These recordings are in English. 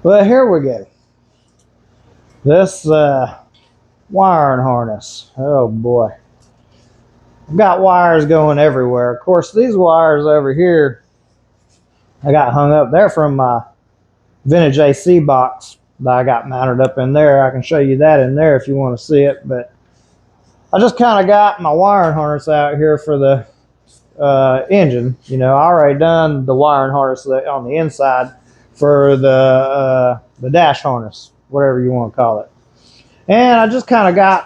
But here we go. This wiring harness. Oh boy. I've got wires going everywhere. Of course, these wires over here, I got hung up. They're from my vintage AC box that I got mounted up in there. I can show you that in there if you want to see it. But I just kind of got my wiring harness out here for the engine. You know, I already done the wiring harness on the inside for the dash harness, whatever you want to call it. And I just kind of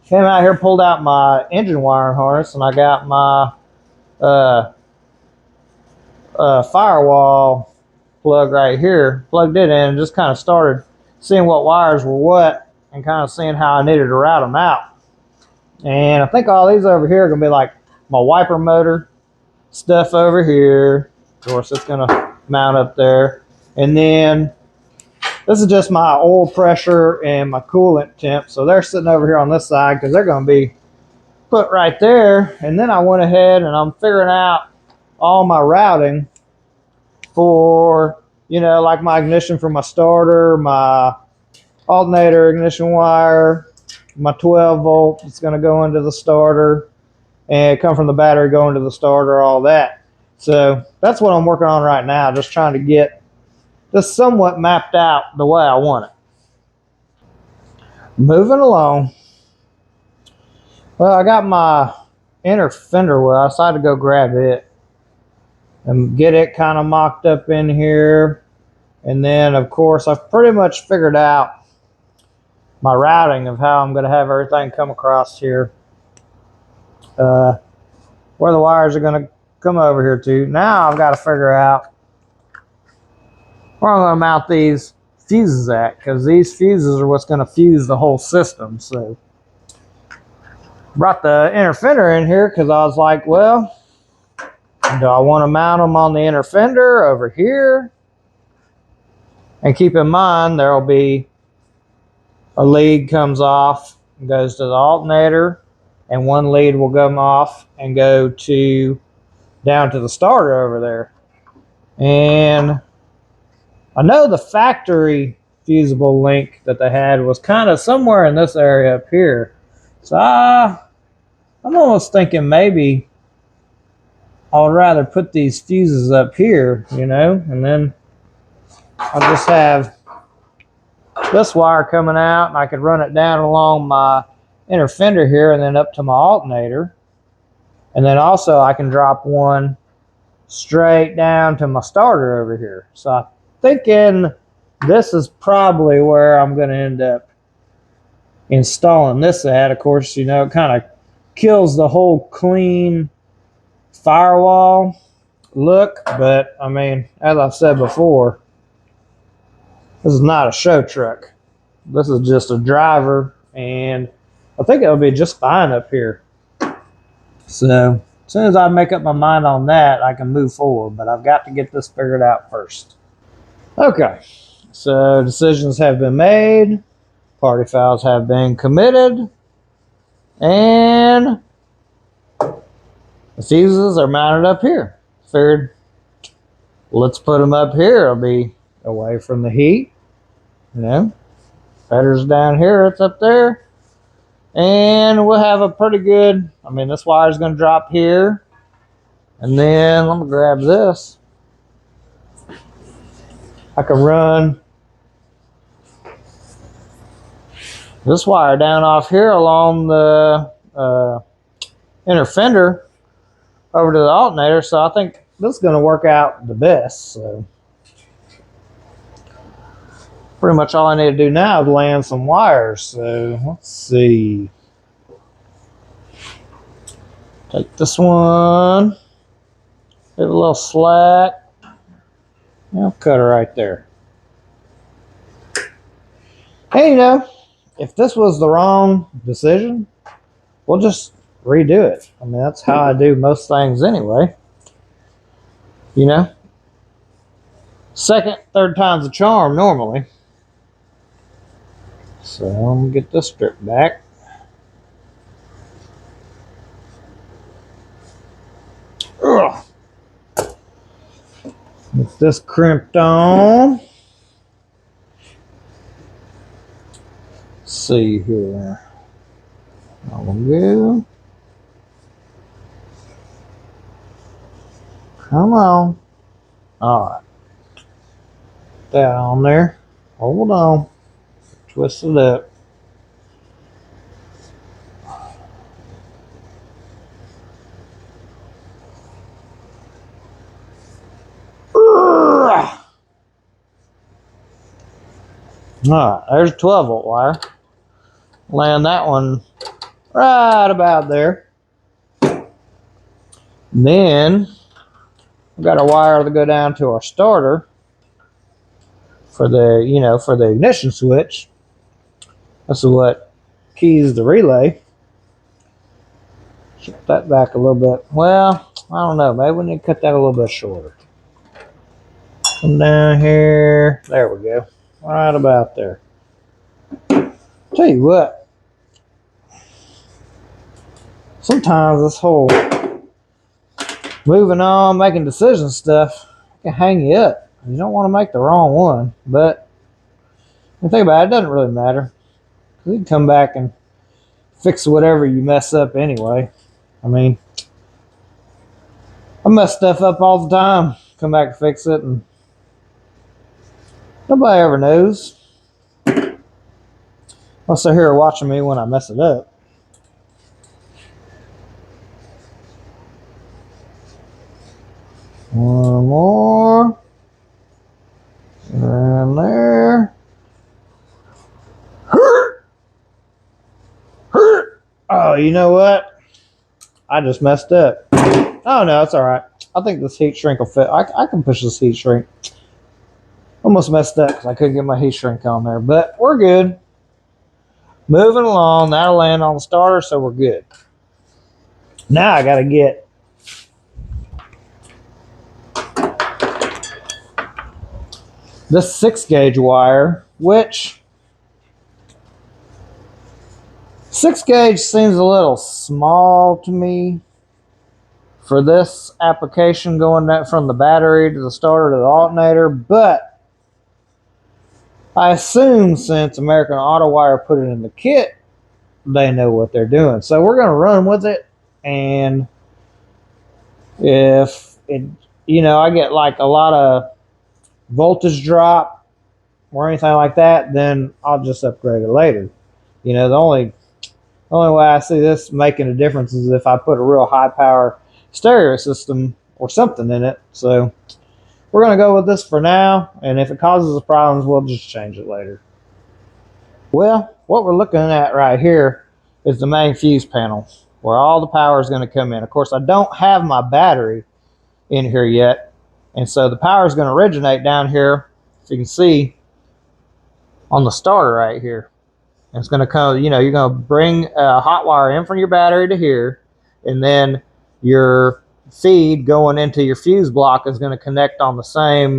came out here, pulled out my engine wiring harness, and I got my firewall plug right here, plugged it in, and just kind of started seeing what wires were what and kind of seeing how I needed to route them out. And I think all these over here are going to be like my wiper motor stuff over here. Of course, it's going to mount up there. And then this is just my oil pressure and my coolant temp. So they're sitting over here on this side because they're going to be put right there. And then I went ahead and I'm figuring out all my routing for, you know, like my ignition for my starter, my alternator ignition wire, my 12 volt that's going to go into the starter, and come from the battery going to the starter, all that. So that's what I'm working on right now, just trying to get this somewhat mapped out the way I want it. Moving along. Well, I got my inner fender well. I decided to go grab it and get it kind of mocked up in here. And then, of course, I've pretty much figured out my routing of how I'm going to have everything come across here. Where the wires are going to come over here to. Now I've got to figure out where I'm going to mount these fuses at, because these fuses are what's going to fuse the whole system. So brought the inner fender in here because I was like, well, do I want to mount them on the inner fender over here? And keep in mind, there'll be a lead comes off and goes to the alternator, and one lead will come off and go down to the starter over there. And I know the factory fusible link that they had was kind of somewhere in this area up here. So I'm almost thinking maybe I would rather put these fuses up here, you know, and then I'll just have this wire coming out, and I could run it down along my inner fender here and then up to my alternator. And then also I can drop one straight down to my starter over here. So I'm thinking this is probably where I'm going to end up installing this at. Of course, you know, it kind of kills the whole clean firewall look, but I mean, as I've said before, this is not a show truck. This is just a driver, and I think it'll be just fine up here. So as soon as I make up my mind on that, I can move forward, but I've got to get this figured out first. Okay, so decisions have been made, party files have been committed, and the fuses are mounted up here. Figured, let's put them up here. It'll be away from the heat, you know. Header's down here, it's up there. And we'll have a pretty good, I mean, this wire's going to drop here. And then let me grab this. I can run this wire down off here along the inner fender over to the alternator. So I think this is going to work out the best. So pretty much all I need to do now is land some wires. So let's see. Take this one, give it a little slack. I'll cut her right there. Hey, you know, if this was the wrong decision, we'll just redo it. I mean, that's how I do most things anyway. You know, second, third time's a charm normally. So I'm gonna get this stripped back. Ugh. Get this crimped on. see here. Go. Come on. Alright. That on there. Hold on. Twist it up. Alright, there's a 12-volt wire. Land that one right about there. And then we've got a wire to go down to our starter for the, for the ignition switch. This is what keys the relay. Shift that back a little bit. Well, I don't know. Maybe we need to cut that a little bit shorter. Come down here. There we go. Right about there. Tell you what. Sometimes this whole moving on, making decisions stuff can hang you up. You don't want to make the wrong one. But when you think about it, it doesn't really matter. You can come back and fix whatever you mess up anyway. I mean, I mess stuff up all the time. Come back and fix it, and nobody ever knows. Unless they're here watching me when I mess it up. One more. And there. Oh, you know what? I just messed up. Oh, no, it's all right. I think this heat shrink will fit. I can push this heat shrink. Almost messed up because I couldn't get my heat shrink on there, but we're good. Moving along. That'll land on the starter, so we're good. Now I got to get this 6-gauge wire, which 6-gauge seems a little small to me for this application, going from the battery to the starter to the alternator, but I assume since American Autowire put it in the kit, they know what they're doing. So we're going to run with it, and if it, I get like a lot of voltage drop or anything like that, then I'll just upgrade it later. The only way I see this making a difference is if I put a real high power stereo system or something in it. So we're going to go with this for now, and if it causes us problems, we'll just change it later. Well, what we're looking at right here is the main fuse panel where all the power is going to come in. Of course, I don't have my battery in here yet, and so the power is going to originate down here, if you can see, on the starter right here. And it's going to come, you're going to bring a hot wire in from your battery to here, and then your feed going into your fuse block is going to connect on the same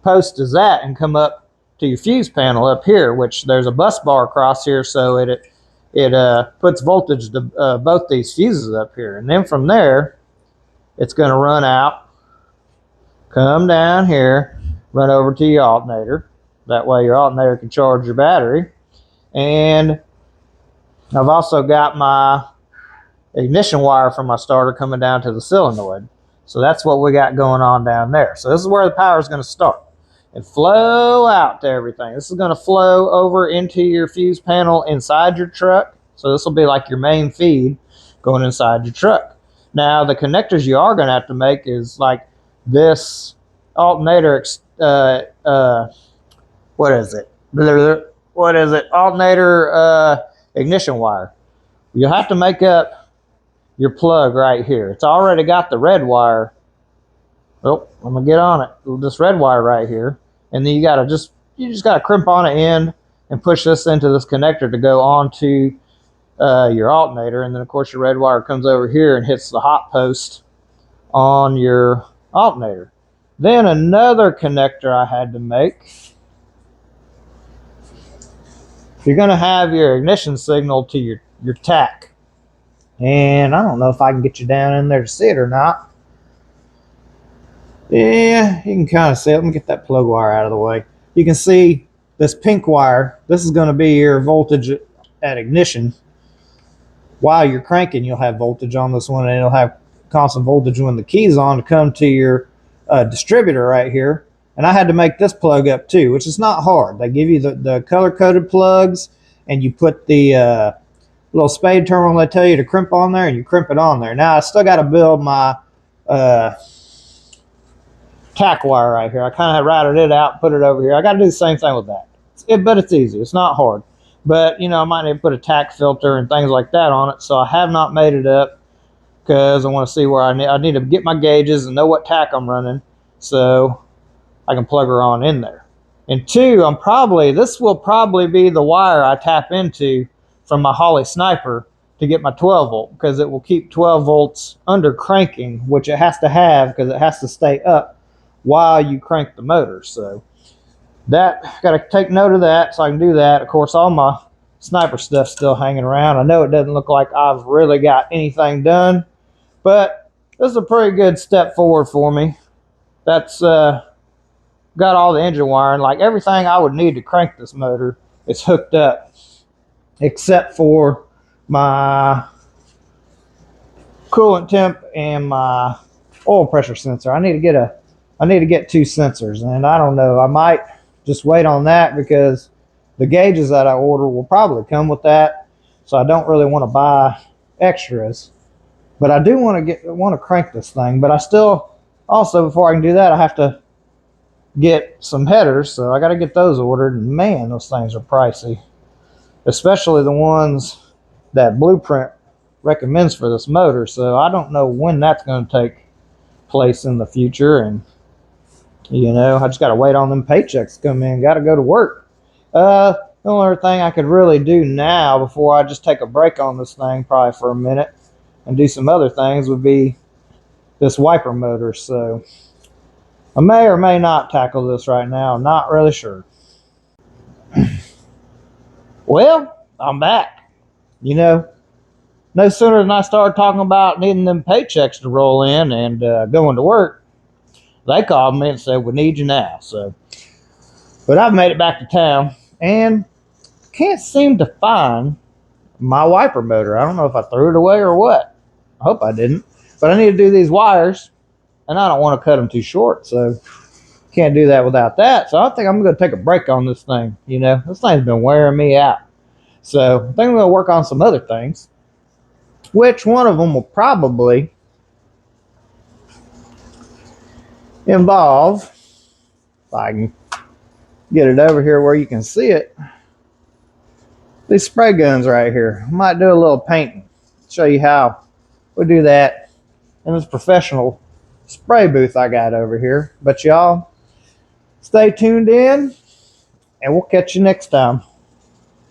post as that and come up to your fuse panel up here, which there's a bus bar across here, so it puts voltage to both these fuses up here. And then from there, it's going to run out, come down here, run over to your alternator. That way your alternator can charge your battery. And I've also got my ignition wire from my starter coming down to the solenoid. So that's what we got going on down there. So this is where the power is going to start and flow out to everything. This is going to flow over into your fuse panel inside your truck. So this will be like your main feed going inside your truck. Now the connectors you are going to have to make is like this alternator, what is it? Alternator ignition wire. You'll have to make up your plug right here. It's already got the red wire. Oh, I'm gonna get on it. This red wire right here, and then you just gotta crimp on an end and push this into this connector to go onto your alternator, and then of course your red wire comes over here and hits the hot post on your alternator. Then another connector I had to make. You're going to have your ignition signal to your tach. And I don't know if I can get you down in there to see it or not. Yeah, you can kind of see it. Let me get that plug wire out of the way. You can see this pink wire, this is going to be your voltage at ignition. While you're cranking, you'll have voltage on this one, and it'll have constant voltage when the key's on to come to your distributor right here. And I had to make this plug up too, which is not hard. They give you the color-coded plugs, and you put the little spade terminal they tell you to crimp on there, and you crimp it on there. Now I still got to build my tack wire right here. I kind of routed it out, put it over here. I got to do the same thing with that. But it's easy. It's not hard. But, you know, I might need to put a tack filter and things like that on it. So I have not made it up because I want to see where I need to get my gauges and know what tack I'm running so I can plug her on in there. And two, this will probably be the wire I tap into from my Holley Sniper to get my 12 volt, because it will keep 12 volts under cranking, which it has to have because it has to stay up while you crank the motor. So that, got to take note of that so I can do that. Of course, all my Sniper stuff's still hanging around. I know it doesn't look like I've really got anything done, but this is a pretty good step forward for me. That's got all the engine wiring, like everything I would need to crank this motor is hooked up, except for my coolant temp and my oil pressure sensor. I need to get two sensors, and I don't know, I might just wait on that because the gauges that I order will probably come with that, so I don't really want to buy extras. But I do want to crank this thing. But I still, also, before I can do that, I have to get some headers, so I got to get those ordered. And man, those things are pricey, especially the ones that Blueprint recommends for this motor. So I don't know when that's going to take place in the future, and you know, I just got to wait on them paychecks to come in. Got to go to work. The only other thing I could really do now before I just take a break on this thing, probably for a minute, and do some other things, would be this wiper motor. So I may or may not tackle this right now. I'm not really sure. Well, I'm back. You know, no sooner than I started talking about needing them paychecks to roll in and going to work, they called me and said, we need you now. So, but I've made it back to town and can't seem to find my wiper motor. I don't know if I threw it away or what. I hope I didn't. But I need to do these wires, and I don't want to cut them too short, so can't do that without that. So I think I'm going to take a break on this thing. You know, this thing's been wearing me out. So I think I'm going to work on some other things, which one of them will probably involve, if I can get it over here where you can see it, these spray guns right here. I might do a little painting, show you how we do that in this professional spray booth I got over here. But y'all, stay tuned in, and we'll catch you next time.